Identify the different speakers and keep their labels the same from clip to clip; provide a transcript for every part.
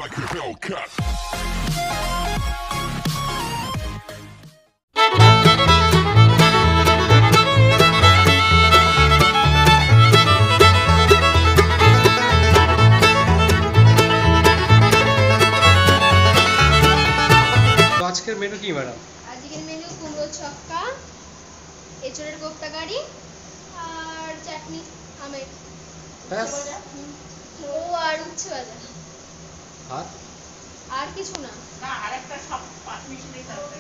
Speaker 1: Like a Hellcat.
Speaker 2: আজকের menu কি madam?
Speaker 3: আজকের মেনু কুমড়ো ছক্কা, এঁচড়ের koptacurry আর চাটনি আমের।
Speaker 2: ব্যাস।
Speaker 3: ও আর উচ্ছে ভাজা। আর কিছু না।
Speaker 4: না আরেকটা সব পাঁচ মিনিট থাকবে।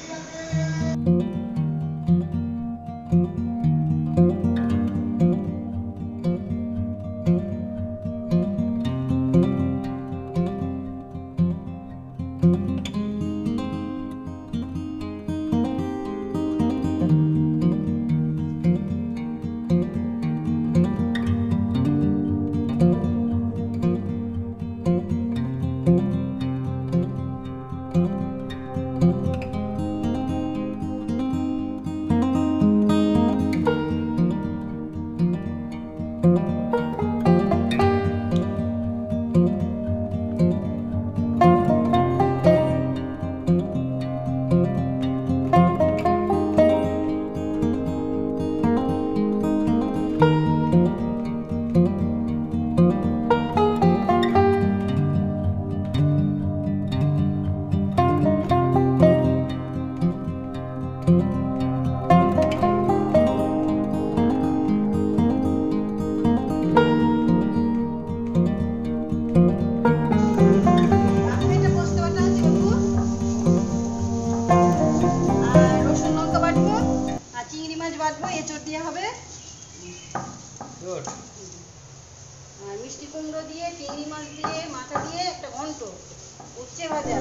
Speaker 4: আর মিষ্টি কুমড়ো দিয়ে চিংড়ি মাছ দিয়ে মাথা দিয়ে একটা ঘন্ট উচ্ছে ভাজা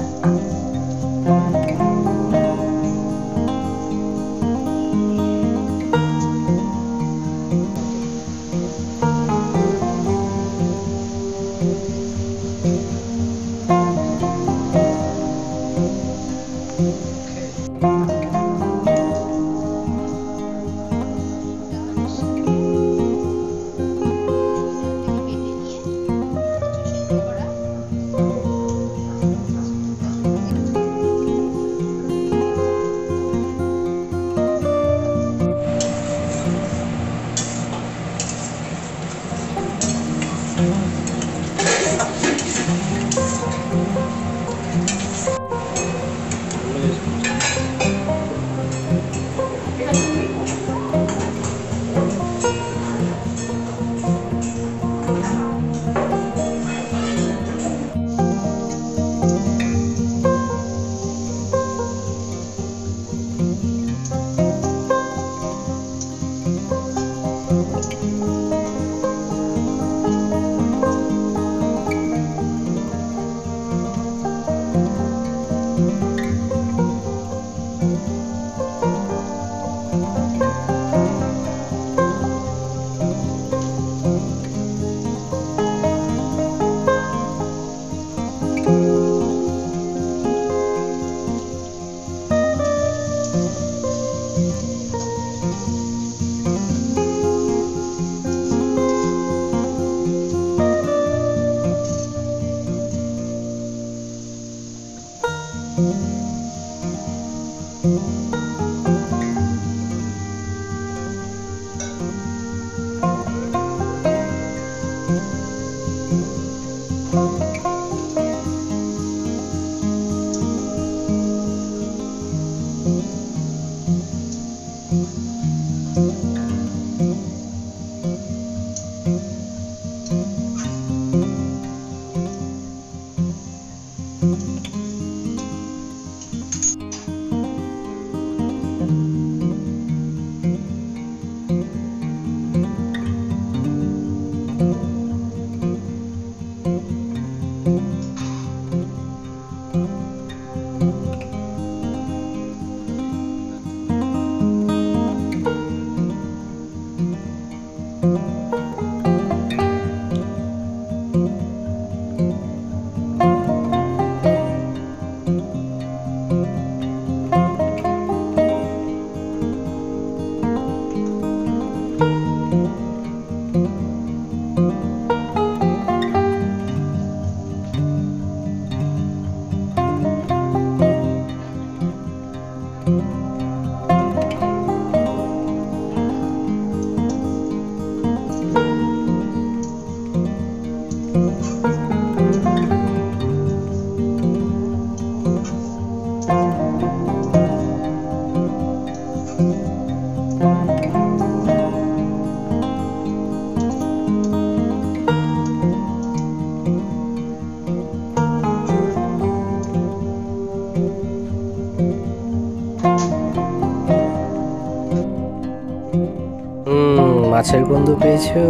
Speaker 1: মাছের গন্ধ পেয়েছো?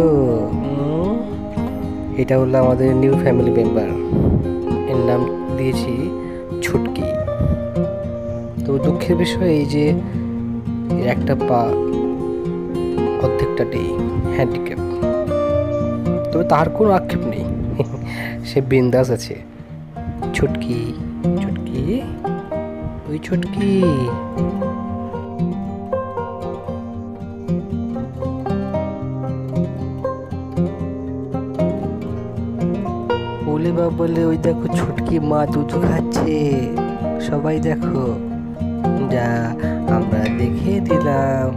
Speaker 1: এটা হলো আমাদের নিউ ফ্যামিলি মেম্বার, এর নাম দিয়েছি ছুটকি। তো দুঃখের বিষয় এই যে এর একটা পা অর্ধেকটা নেই, হ্যান্ডিক্যাপ। তবে তার কোনো আক্ষেপ নেই, সে বিন্দাস আছে। ছুটকি ছুটকি, ওই ছুটকি। বলে বা বলে ওই দেখো ছুটকি মা দুধ খাচ্ছে, সবাই দেখো। যা আমরা দেখে দিলাম।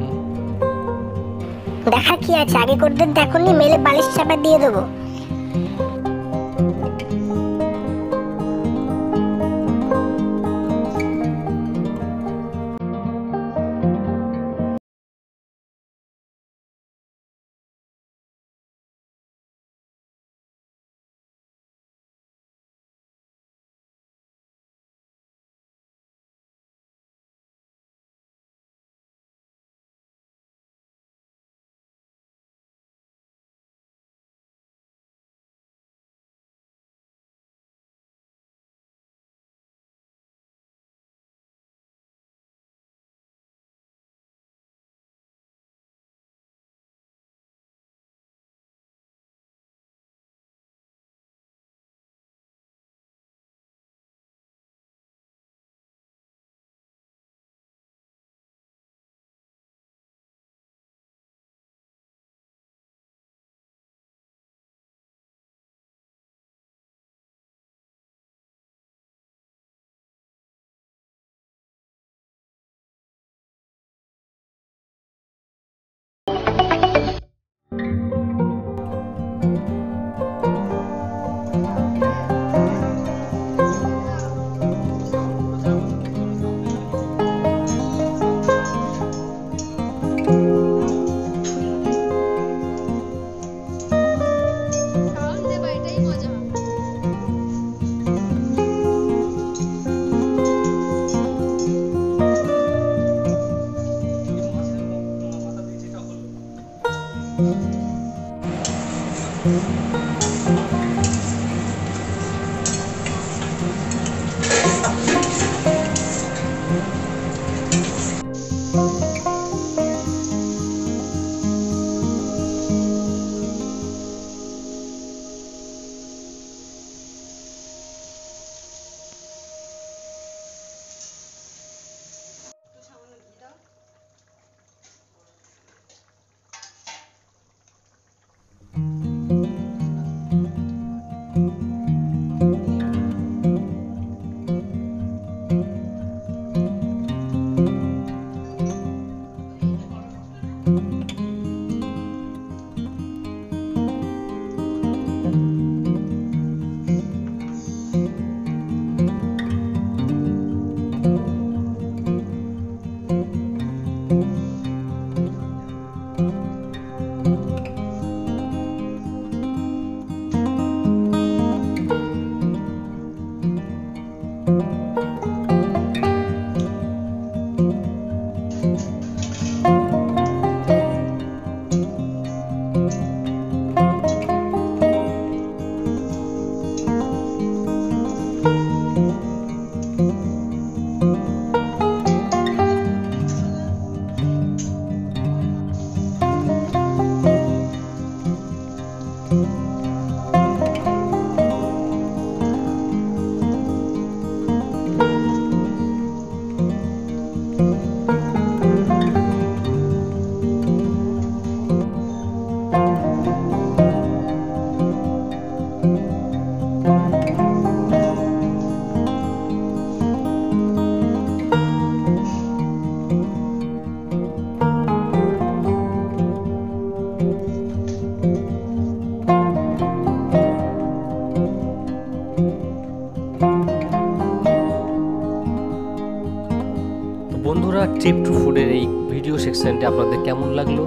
Speaker 5: দেখা কি আছে, আগে করতে দেখোনি, মেলে বালিশ চাপা দিয়ে দেবো।
Speaker 1: বন্ধুরা, ট্রিপ টু ফুডের এই ভিডিও সেকশনটি আপনাদের কেমন লাগলো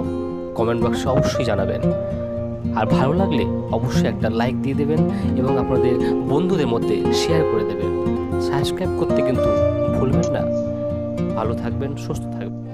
Speaker 1: কমেন্ট বক্সে অবশ্যই জানাবেন। আর ভালো লাগলে অবশ্যই একটা লাইক দিয়ে দেবেন এবং আপনাদের বন্ধুদের মধ্যে শেয়ার করে দেবেন। সাবস্ক্রাইব করতে কিন্তু ভুলবেন না। ভালো থাকবেন, সুস্থ থাকবেন।